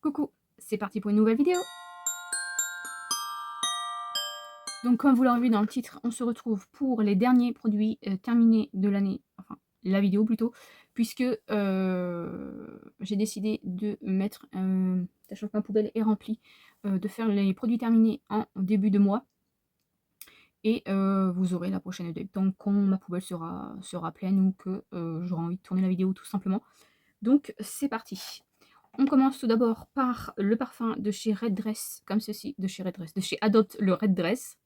Coucou, c'est parti pour une nouvelle vidéo. Donc comme vous l'aurez vu dans le titre, on se retrouve pour les derniers produits terminés de l'année, enfin la vidéo plutôt, puisque j'ai décidé de mettre, sachant que ma poubelle est remplie, de faire les produits terminés en début de mois. Et vous aurez la prochaine update donc quand ma poubelle sera pleine ou que j'aurai envie de tourner la vidéo tout simplement. Donc c'est parti. On commence tout d'abord par le parfum de chez Red Dress, comme ceci, de chez Adopt le Red Dress.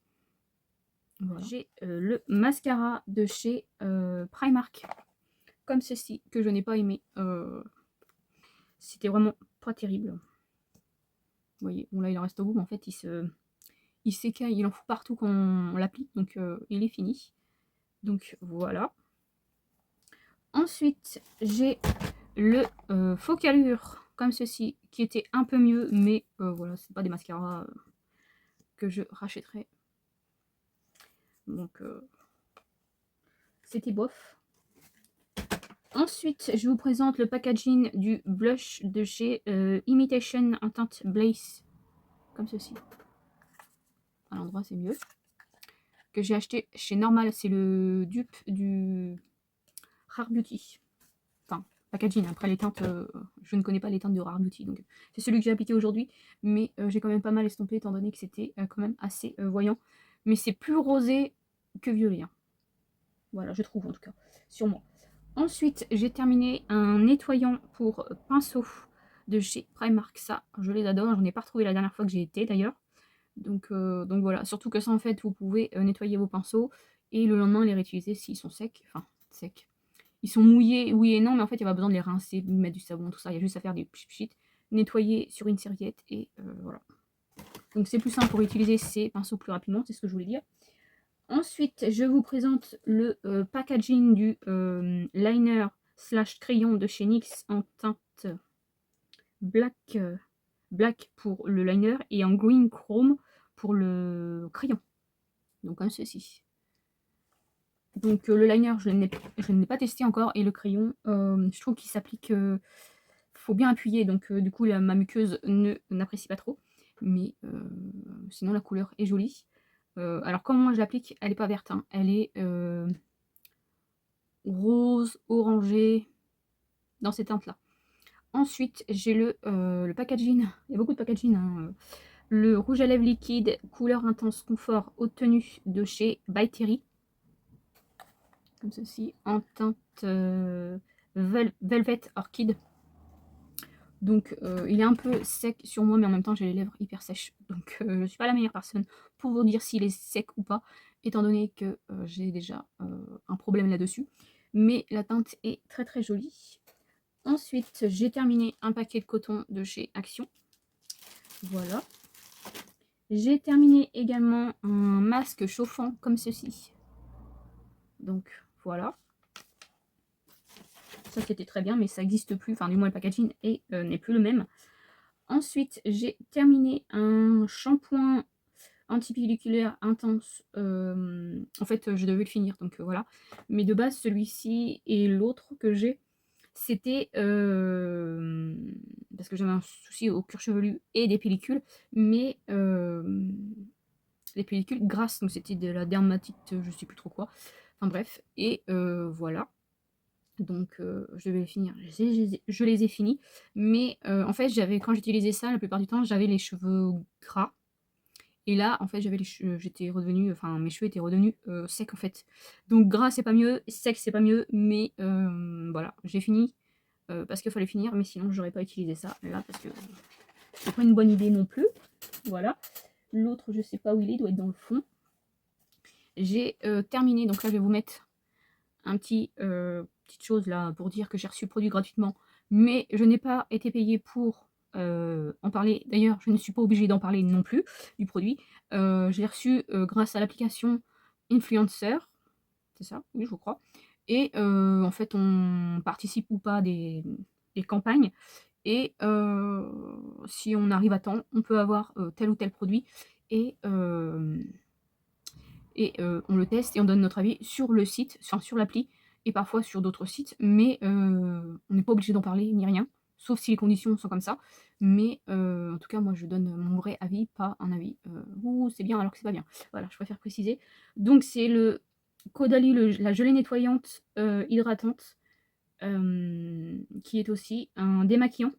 Voilà. J'ai le mascara de chez Primark, comme ceci, que je n'ai pas aimé. C'était vraiment pas terrible. Vous voyez, bon là il en reste au bout, mais en fait il s'écaille, il en fout partout quand on l'applique, donc il est fini. Donc voilà. Ensuite, j'ai le Focalure, comme ceci, qui était un peu mieux, mais voilà, c'est pas des mascaras que je rachèterai. Donc, c'était bof. Ensuite, je vous présente le packaging du blush de chez Imitation en teinte Blaze, comme ceci. À l'endroit, c'est mieux. Que j'ai acheté chez Normal, c'est le dupe du Rare Beauty. Enfin, packaging, après les teintes, je ne connais pas les teintes de Rare Beauty, donc c'est celui que j'ai appliqué aujourd'hui, mais j'ai quand même pas mal estompé, étant donné que c'était quand même assez voyant. Mais c'est plus rosé que violet. Hein. Voilà, je trouve en tout cas, sur moi. Ensuite, j'ai terminé un nettoyant pour pinceau de chez Primark. Ça, je les adore. J'en ai pas retrouvé la dernière fois que j'y étais d'ailleurs. Donc voilà. Surtout que ça, en fait, vous pouvez nettoyer vos pinceaux et le lendemain les réutiliser s'ils sont secs. Enfin, secs. Ils sont mouillés, oui et non, mais en fait, il n'y a pas besoin de les rincer, de mettre du savon, tout ça. Il y a juste à faire des pchit, nettoyer sur une serviette et voilà. Donc c'est plus simple pour utiliser ces pinceaux plus rapidement, c'est ce que je voulais dire. Ensuite, je vous présente le packaging du liner slash crayon de chez NYX en teinte black, black pour le liner et en green chrome pour le crayon. Donc comme ceci. Donc le liner, je ne l'ai pas testé encore et le crayon, je trouve qu'il s'applique, faut bien appuyer, donc du coup ma muqueuse n'apprécie pas trop. Mais sinon la couleur est jolie. Alors comme moi je l'applique, elle n'est pas verte, hein, elle est rose, orangé, dans ces teintes là. Ensuite j'ai le packaging, il y a beaucoup de packaging, hein, le rouge à lèvres liquide couleur intense confort haute tenue de chez By Terry, comme ceci, en teinte Velvet Orchid. Donc il est un peu sec sur moi, mais en même temps j'ai les lèvres hyper sèches, donc je ne suis pas la meilleure personne pour vous dire s'il est sec ou pas, étant donné que j'ai déjà un problème là-dessus. Mais la teinte est très très jolie. Ensuite, j'ai terminé un paquet de coton de chez Action. Voilà. J'ai terminé également un masque chauffant comme ceci. Donc voilà. Ça c'était très bien, mais ça n'existe plus. Enfin, du moins le packaging n'est plus le même. Ensuite, j'ai terminé un shampoing antipelliculaire intense. En fait, je devais le finir, donc voilà. Mais de base, celui-ci et l'autre que j'ai, c'était parce que j'avais un souci au cuir chevelu et des pellicules, mais les pellicules grasses, donc c'était de la dermatite, je sais plus trop quoi. Enfin bref, et voilà. Donc je vais les finir, je les ai finis, mais en fait quand j'utilisais ça, la plupart du temps, j'avais les cheveux gras, et là, en fait, j'étais redevenue, enfin mes cheveux étaient redevenus secs en fait. Donc gras c'est pas mieux, sec c'est pas mieux, mais voilà, j'ai fini parce qu'il fallait finir, mais sinon j'aurais pas utilisé ça là parce que c'est pas une bonne idée non plus. Voilà. L'autre, je sais pas où il doit être dans le fond. J'ai terminé, donc là je vais vous mettre un petite chose là pour dire que j'ai reçu le produit gratuitement, mais je n'ai pas été payée pour en parler. D'ailleurs, je ne suis pas obligée d'en parler non plus du produit. Je l'ai reçu grâce à l'application Influencer, c'est ça, oui je crois. Et en fait, on participe ou pas des campagnes. Et si on arrive à temps, on peut avoir tel ou tel produit. Et on le teste et on donne notre avis sur le site, enfin sur l'appli, et parfois sur d'autres sites, mais on n'est pas obligé d'en parler ni rien. sauf si les conditions sont comme ça. Mais en tout cas, moi, je donne mon vrai avis, pas un avis. Ouh, c'est bien alors que c'est pas bien. Voilà, je préfère préciser. Donc, c'est le Caudalie, la gelée nettoyante hydratante, qui est aussi un démaquillant.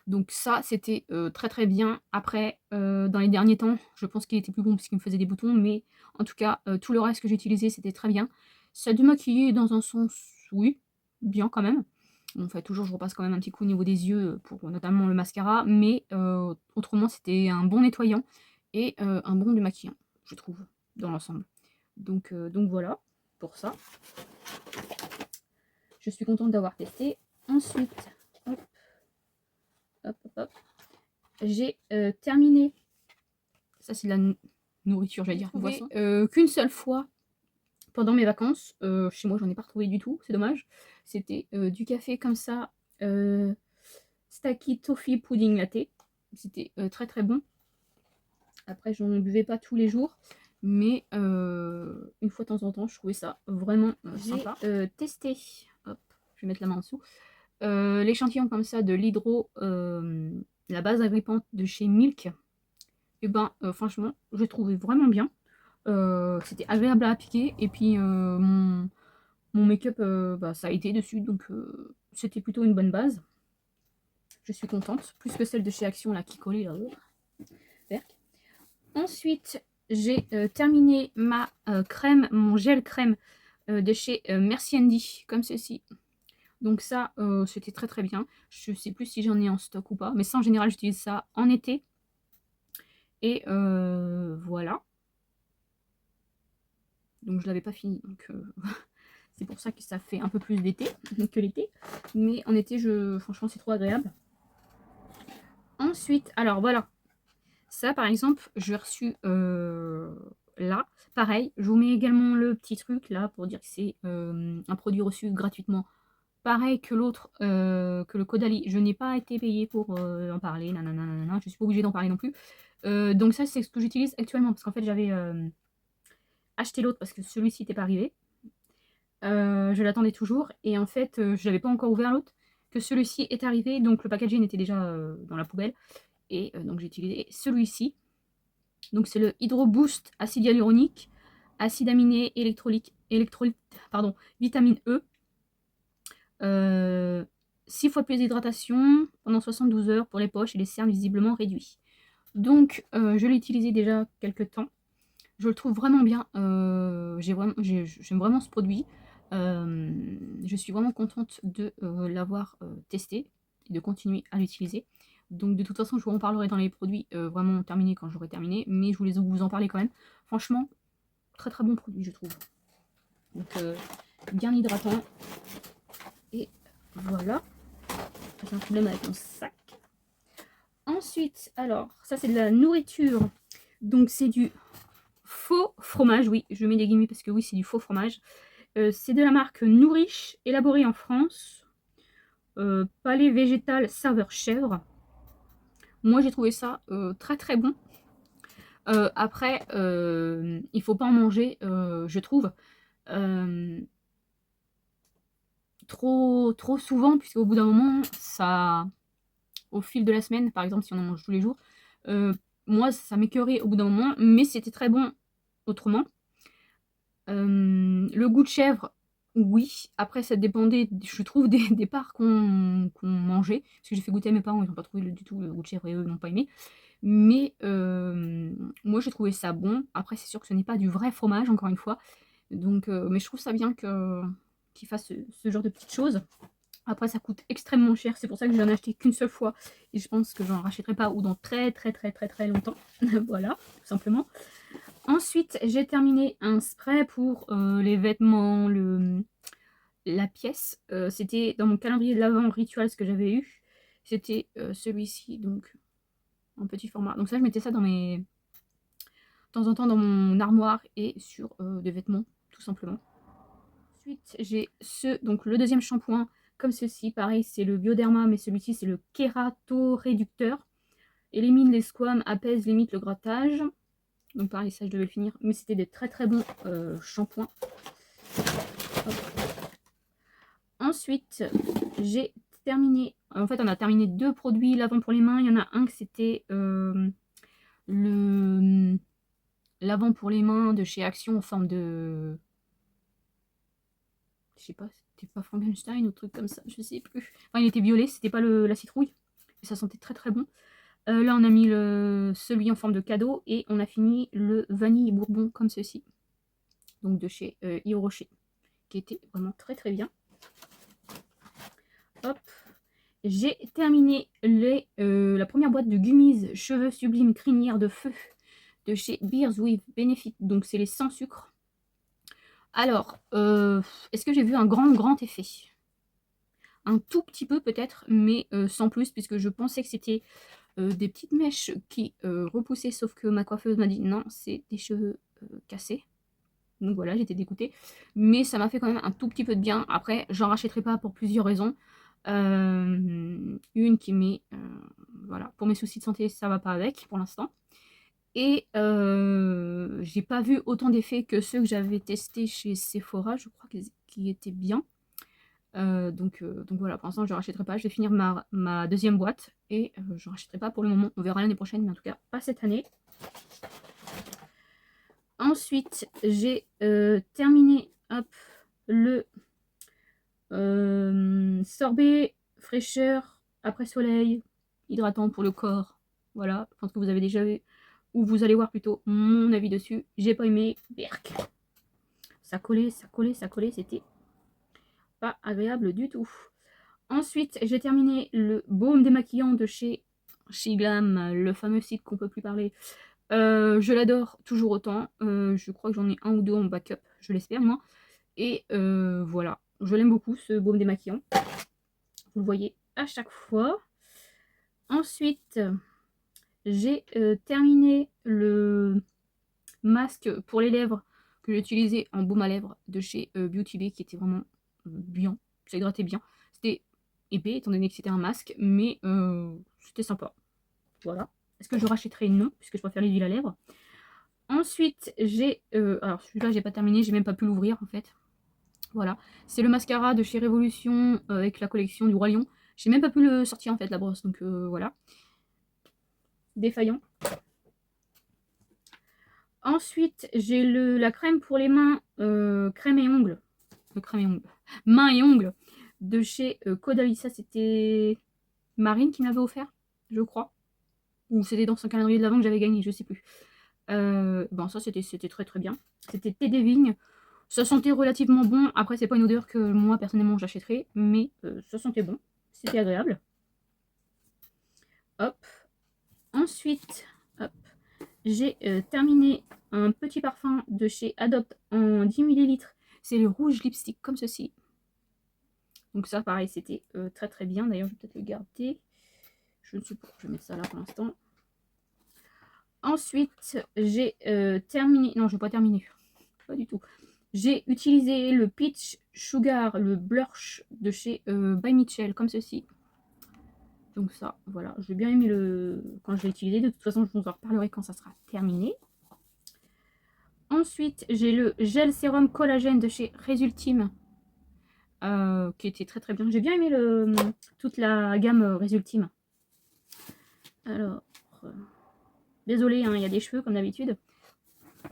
Donc ça, c'était très très bien. Après, dans les derniers temps, je pense qu'il était plus bon parce qu'il me faisait des boutons, mais en tout cas, tout le reste que j'ai utilisé, c'était très bien. Ça démaquillait dans un sens, oui, bien quand même. Bon, enfin, toujours, je repasse quand même un petit coup au niveau des yeux pour notamment le mascara, mais autrement, c'était un bon nettoyant et un bon démaquillant, je trouve, dans l'ensemble. Donc voilà, pour ça. Je suis contente d'avoir testé. Ensuite, hop, hop, hop, hop. J'ai terminé, ça c'est de la nourriture, j'allais dire, boisson, qu'une seule fois pendant mes vacances. Chez moi, j'en ai pas retrouvé du tout, c'est dommage. C'était du café comme ça, Stacky Toffee Pudding Latte. C'était très très bon. Après, j'en buvais pas tous les jours, mais une fois de temps en temps, je trouvais ça vraiment sympa. J'ai testé, hop, je vais mettre la main en dessous, l'échantillon comme ça de l'hydro, la base agrippante de chez Milk. Et ben franchement, je trouvais vraiment bien. C'était agréable à appliquer. Et puis mon make-up, bah, ça a été dessus. Donc c'était plutôt une bonne base. Je suis contente. Plus que celle de chez Action là qui collait là. Ensuite, j'ai terminé ma crème, mon gel crème de chez Merci Andy, comme ceci. Donc ça, c'était très très bien. Je sais plus si j'en ai en stock ou pas, mais ça en général j'utilise ça en été. Et voilà. Donc je l'avais pas fini, donc c'est pour ça que ça fait un peu plus d'été que l'été. Mais en été, franchement, c'est trop agréable. Ensuite, alors voilà. Ça, par exemple, je l'ai reçu là. Pareil, je vous mets également le petit truc là pour dire que c'est un produit reçu gratuitement. Pareil que l'autre, que le Caudalie. Je n'ai pas été payée pour en parler. Nanana, je suis pas obligée d'en parler non plus. Donc ça, c'est ce que j'utilise actuellement. Parce qu'en fait, j'avais acheté l'autre parce que celui-ci n'était pas arrivé. Je l'attendais toujours. Et en fait, je n'avais pas encore ouvert l'autre. Que celui-ci est arrivé. Donc le packaging était déjà dans la poubelle. Et donc j'ai utilisé celui-ci. Donc c'est le Hydro Boost acide hyaluronique, acide aminé, électrolyte, pardon, vitamine E. 6 fois plus d'hydratation pendant 72 heures pour les poches et les cernes visiblement réduits. Donc je l'ai utilisé déjà quelques temps. Je le trouve vraiment bien. J'aime vraiment ce produit. Je suis vraiment contente de l'avoir testé et de continuer à l'utiliser. Donc de toute façon, je vous en parlerai dans les produits vraiment terminés quand j'aurai terminé. Mais je voulais vous en parler quand même. Franchement, très très bon produit, je trouve. Donc bien hydratant. Et voilà. J'ai un problème avec mon sac. Ensuite, alors, ça c'est de la nourriture. Donc c'est du faux fromage. Oui, je mets des guillemets parce que oui, c'est du faux fromage. C'est de la marque Nourish, élaboré en France. Palais végétal saveur chèvre. Moi, j'ai trouvé ça très très bon. Après, il faut pas en manger, je trouve, trop souvent, puisqu'au bout d'un moment, ça, au fil de la semaine, par exemple, si on en mange tous les jours, moi, ça m'écœurait au bout d'un moment, mais c'était très bon autrement. Le goût de chèvre, oui. Après, ça dépendait, je trouve, des parts qu'on mangeait. Parce que j'ai fait goûter à mes parents, ils n'ont pas trouvé du tout le goût de chèvre et eux, ils n'ont pas aimé. Mais moi, j'ai trouvé ça bon. Après, c'est sûr que ce n'est pas du vrai fromage, encore une fois. Donc, mais je trouve ça bien qu'ils fassent ce genre de petites choses. Après, ça coûte extrêmement cher. C'est pour ça que je n'en ai acheté qu'une seule fois. Et je pense que j'en rachèterai pas ou dans très longtemps. Voilà, tout simplement. Ensuite, j'ai terminé un spray pour les vêtements, la pièce. C'était dans mon calendrier de l'Avent Ritual ce que j'avais eu. C'était celui-ci, donc en petit format. Donc ça, je mettais ça dans mes... de temps en temps dans mon armoire et sur des vêtements, tout simplement. Ensuite, j'ai donc le deuxième shampoing, comme ceci. Pareil, c'est le Bioderma, mais celui-ci, c'est le kératoréducteur. Élimine les squames, apaise, limite le grattage. Donc pareil, ça je devais le finir. Mais c'était des très très bons shampoings. Ensuite, j'ai terminé, en fait on a terminé 2 produits lavant pour les mains. Il y en a un que c'était le lavant pour les mains de chez Action en forme de, je sais pas, c'était pas Frankenstein ou truc comme ça, je sais plus. Enfin il était violet, c'était pas la citrouille, et ça sentait très très bon. Là on a mis celui en forme de cadeau, et on a fini le vanille bourbon comme ceci, donc de chez Yves Rocher, qui était vraiment très très bien. Hop, j'ai terminé la première boîte de gummies cheveux sublimes crinière de feu de chez Beers with Benefit, donc c'est les sans sucre. Alors, est-ce que j'ai vu un grand effet? Un tout petit peu peut-être, mais sans plus, puisque je pensais que c'était des petites mèches qui repoussaient, sauf que ma coiffeuse m'a dit non, c'est des cheveux cassés. Donc voilà, j'étais dégoûtée. Mais ça m'a fait quand même un tout petit peu de bien. Après, j'en rachèterai pas pour plusieurs raisons. Une qui met... voilà, pour mes soucis de santé, ça va pas avec pour l'instant. Et j'ai pas vu autant d'effets que ceux que j'avais testés chez Sephora. Je crois qu'ils étaient bien. Donc voilà, pour l'instant je ne rachèterai pas. Je vais finir ma deuxième boîte. Et je ne rachèterai pas pour le moment. On verra l'année prochaine, mais en tout cas pas cette année. Ensuite, j'ai terminé le sorbet fraîcheur après soleil, hydratant pour le corps. Voilà, je pense que vous avez déjà vu, ou vous allez voir plutôt mon avis dessus. J'ai pas aimé, berk. Ça collait, c'était pas agréable du tout. Ensuite, j'ai terminé le baume démaquillant de chez Glam, le fameux site qu'on peut plus parler. Je l'adore toujours autant. Je crois que j'en ai un ou deux en backup, je l'espère moi. Et voilà, je l'aime beaucoup ce baume démaquillant. Vous le voyez à chaque fois. Ensuite, j'ai terminé le masque pour les lèvres que j'ai utilisé en baume à lèvres de chez Beauty Bay, qui était vraiment bien. Ça hydratait bien. C'était épais étant donné que c'était un masque, mais c'était sympa. Voilà. Est-ce que je rachèterai? Non, puisque je préfère les huiles à lèvres. Ensuite, j'ai... alors celui-là, j'ai pas terminé, j'ai même pas pu l'ouvrir en fait. Voilà. C'est le mascara de chez Révolution avec la collection du Roi Lion. J'ai même pas pu le sortir en fait, la brosse, donc voilà. Défaillant. Ensuite, j'ai la crème pour les mains, crème et ongles. Mains et ongles de chez Caudalie. Ça, c'était Marine qui m'avait offert, je crois. Ou c'était dans son calendrier de l'avant que j'avais gagné, je sais plus. Bon, ça, c'était très très bien. C'était thé des vignes. Ça sentait relativement bon. Après, c'est pas une odeur que moi, personnellement, j'achèterais. Mais ça sentait bon. C'était agréable. Hop. Ensuite, hop, j'ai terminé un petit parfum de chez Adopt en 10 ml. C'est le rouge lipstick comme ceci. Donc ça, pareil, c'était très très bien. D'ailleurs, je vais peut-être le garder. Je ne sais pas, je vais mettre ça là pour l'instant. Ensuite, j'ai terminé... Non, je ne vais pas terminer. Pas du tout. J'ai utilisé le Peach Sugar, le blush de chez By Mitchell, comme ceci. Donc ça, voilà. J'ai bien aimé quand je l'ai utilisé. De toute façon, je vous en reparlerai quand ça sera terminé. Ensuite, j'ai le gel sérum collagène de chez Resultime, qui était très très bien. J'ai bien aimé toute la gamme Resultime. Alors, désolé, hein, il y a des cheveux comme d'habitude.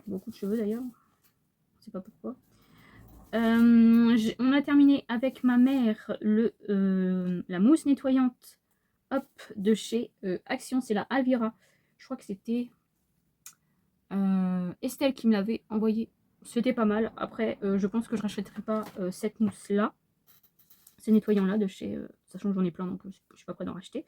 Beaucoup de cheveux d'ailleurs. Je sais pas pourquoi. On a terminé avec ma mère la mousse nettoyante de chez Action. C'est la Alvira. Je crois que c'était Estelle qui me l'avait envoyé. C'était pas mal. Après, je pense que je rachèterai pas cette mousse là. Ces nettoyants là de chez... sachant que j'en ai plein, donc je suis pas prête d'en racheter.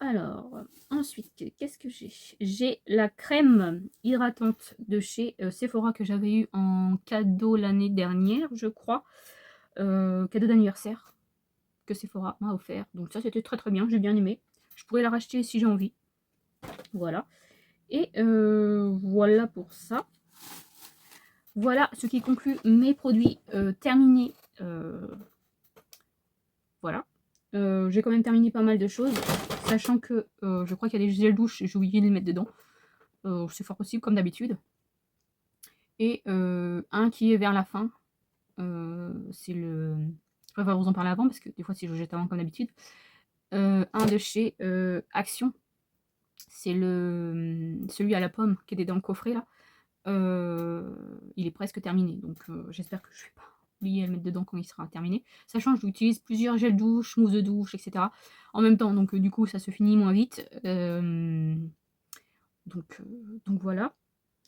Alors, ensuite, qu'est-ce que j'ai? J'ai la crème hydratante de chez Sephora que j'avais eu en cadeau l'année dernière, je crois. Cadeau d'anniversaire que Sephora m'a offert. Donc ça, c'était très très bien, j'ai bien aimé. Je pourrais la racheter si j'ai envie. Voilà. Et voilà pour ça. Voilà ce qui conclut mes produits terminés. Voilà. J'ai quand même terminé pas mal de choses, sachant que je crois qu'il y a des gels douche, j'ai oublié de les mettre dedans. C'est fort possible, comme d'habitude. Et un qui est vers la fin, c'est le préfère vous en parler avant parce que des fois si je jette avant comme d'habitude. Un de chez Action. C'est celui à la pomme qui était dans le coffret là. Il est presque terminé. Donc j'espère que je vais pas oublier à le mettre dedans quand il sera terminé. Sachant que j'utilise plusieurs gels douche, mousse de douche, etc. en même temps. Donc du coup ça se finit moins vite. Donc voilà.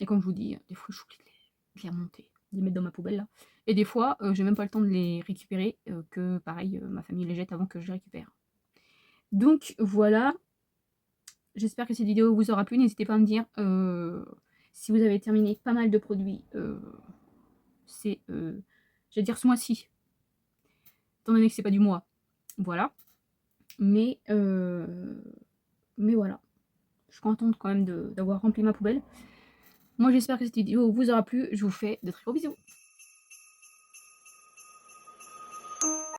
Et comme je vous dis, des fois j'oublie de les remonter, de les mettre dans ma poubelle là. Et des fois, j'ai même pas le temps de les récupérer, que pareil, ma famille les jette avant que je les récupère. Donc voilà, j'espère que cette vidéo vous aura plu. N'hésitez pas à me dire si vous avez terminé pas mal de produits. Je vais dire ce mois-ci, étant donné que c'est pas du mois. Voilà. Mais voilà. Je suis contente quand même d'avoir rempli ma poubelle. Moi j'espère que cette vidéo vous aura plu. Je vous fais de très gros bisous.